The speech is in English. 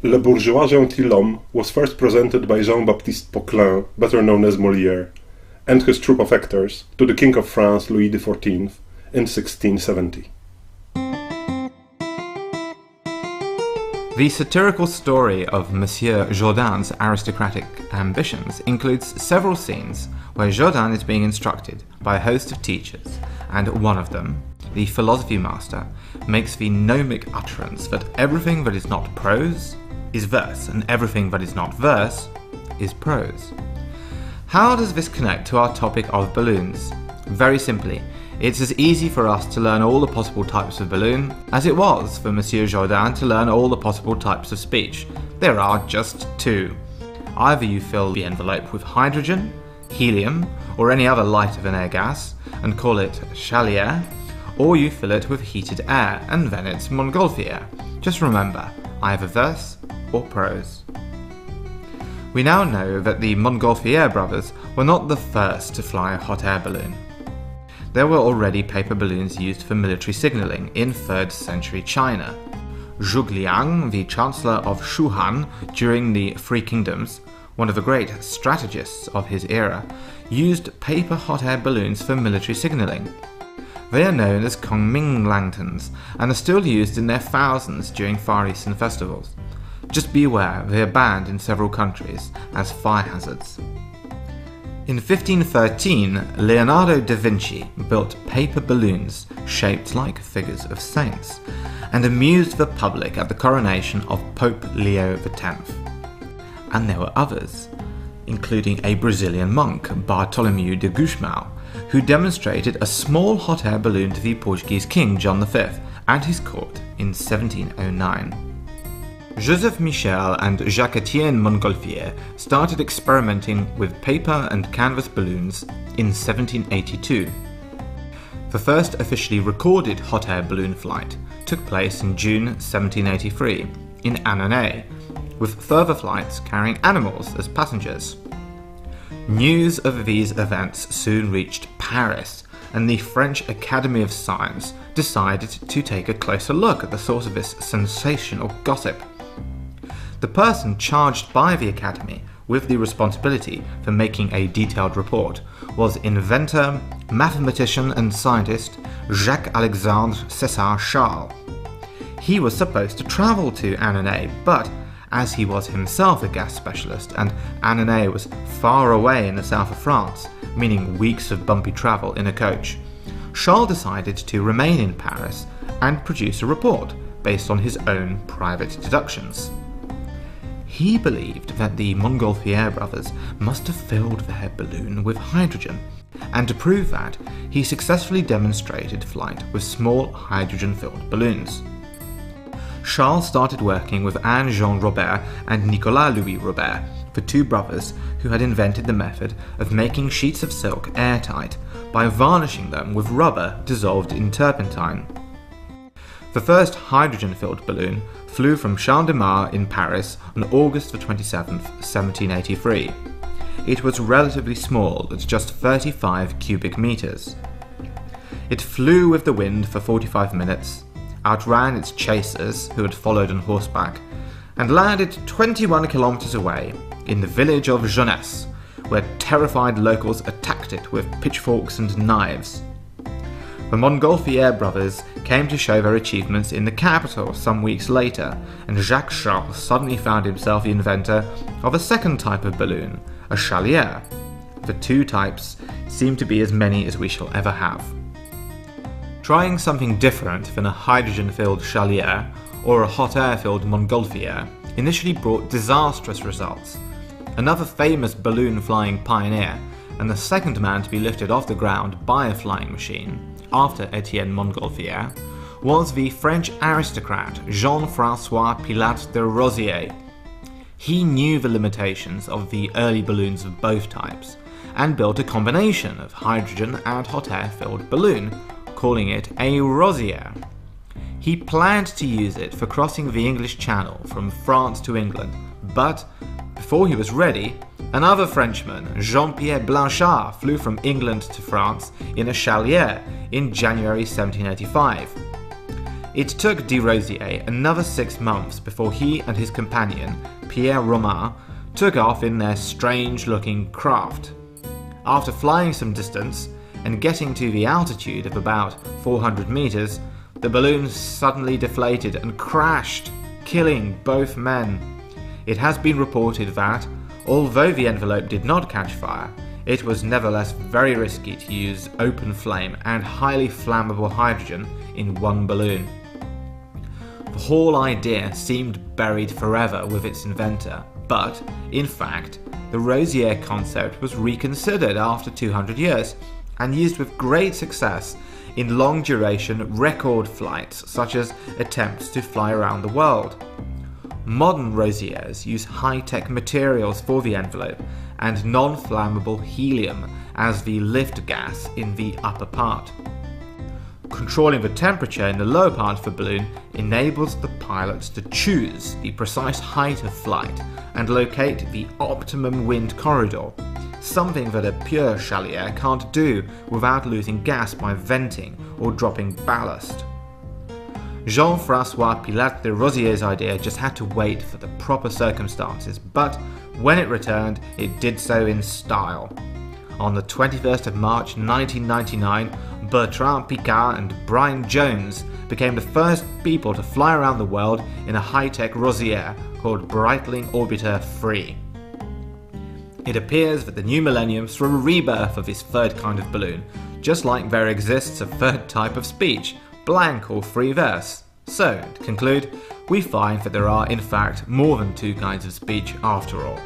Le Bourgeois Gentilhomme was first presented by Jean-Baptiste Poquelin, better known as Molière, and his troupe of actors to the King of France Louis XIV in 1670. The satirical story of Monsieur Jourdain's aristocratic ambitions includes several scenes where Jourdain is being instructed by a host of teachers, and one of them, the philosophy master, makes the gnomic utterance that everything that is not prose is verse, and everything that is not verse is prose. How does this connect to our topic of balloons? Very simply, it's as easy for us to learn all the possible types of balloon as it was for Monsieur Jourdain to learn all the possible types of speech. There are just two. Either you fill the envelope with hydrogen, helium, or any other lighter than air gas, and call it chalier, or you fill it with heated air, and then it's Montgolfiéra. Just remember, either verse or prose. We now know that the Montgolfiéra brothers were not the first to fly a hot air balloon. There were already paper balloons used for military signalling in 3rd century China. Zhuge Liang, the Chancellor of Shuhan during the Three Kingdoms, one of the great strategists of his era, used paper hot air balloons for military signalling. They are known as Kongming lanterns and are still used in their thousands during Far Eastern festivals. Just be aware they are banned in several countries as fire hazards. In 1513, Leonardo da Vinci built paper balloons shaped like figures of saints and amused the public at the coronation of Pope Leo X. And there were others, including a Brazilian monk, Bartolomeu de Gusmão, who demonstrated a small hot air balloon to the Portuguese king John V and his court in 1709. Joseph Michel and Jacques-Étienne Montgolfier started experimenting with paper and canvas balloons in 1782. The first officially recorded hot air balloon flight took place in June 1783 in Annonay, with further flights carrying animals as passengers. News of these events soon reached Paris, and the French Academy of Science decided to take a closer look at the source of this sensational gossip. The person charged by the Academy with the responsibility for making a detailed report was inventor, mathematician and scientist Jacques-Alexandre César Charles. He was supposed to travel to Annonay, but as he was himself a gas specialist and Annonay was far away in the south of France, meaning weeks of bumpy travel in a coach, Charles decided to remain in Paris and produce a report based on his own private deductions. He believed that the Montgolfier brothers must have filled their balloon with hydrogen, and to prove that, he successfully demonstrated flight with small hydrogen-filled balloons. Charles started working with Anne-Jean Robert and Nicolas Louis Robert, the two brothers who had invented the method of making sheets of silk airtight by varnishing them with rubber dissolved in turpentine. The first hydrogen-filled balloon flew from Champ de Mars in Paris on August 27, 1783. It was relatively small at just 35 cubic meters. It flew with the wind for 45 minutes, outran its chasers who had followed on horseback, and landed 21 kilometers away in the village of Jeunesse, where terrified locals attacked it with pitchforks and knives. The Montgolfier brothers came to show their achievements in the capital some weeks later, and Jacques Charles suddenly found himself the inventor of a second type of balloon, a chalier. The two types seem to be as many as we shall ever have. Trying something different than a hydrogen-filled chalier or a hot air-filled Montgolfier initially brought disastrous results. Another famous balloon-flying pioneer, and the second man to be lifted off the ground by a flying machine, after Etienne Montgolfier, was the French aristocrat Jean-François Pilat de Rosier. He knew the limitations of the early balloons of both types, and built a combination of hydrogen and hot air-filled balloon, calling it a Rosier. He planned to use it for crossing the English Channel from France to England, but before he was ready, another Frenchman, Jean-Pierre Blanchard, flew from England to France in a chalier in January 1785. It took de Rosier another 6 months before he and his companion, Pierre Romain, took off in their strange-looking craft. After flying some distance and getting to the altitude of about 400 meters, the balloon suddenly deflated and crashed, killing both men. It has been reported that, although the envelope did not catch fire, it was nevertheless very risky to use open flame and highly flammable hydrogen in one balloon. The whole idea seemed buried forever with its inventor, but, in fact, the Rosier concept was reconsidered after 200 years and used with great success in long-duration record flights, such as attempts to fly around the world. Modern Rosiers use high-tech materials for the envelope and non-flammable helium as the lift gas in the upper part. Controlling the temperature in the lower part of the balloon enables the pilots to choose the precise height of flight and locate the optimum wind corridor, something that a pure chalier can't do without losing gas by venting or dropping ballast. Jean-François Pilote de Rosier's idea just had to wait for the proper circumstances, but when it returned, it did so in style. On the 21st of March 1999, Bertrand Piccard and Brian Jones became the first people to fly around the world in a high-tech Rosier called Breitling Orbiter 3. It appears that the new millennium saw a rebirth of this third kind of balloon, just like there exists a third type of speech, blank or free verse. So, to conclude, we find that there are in fact more than two kinds of speech after all.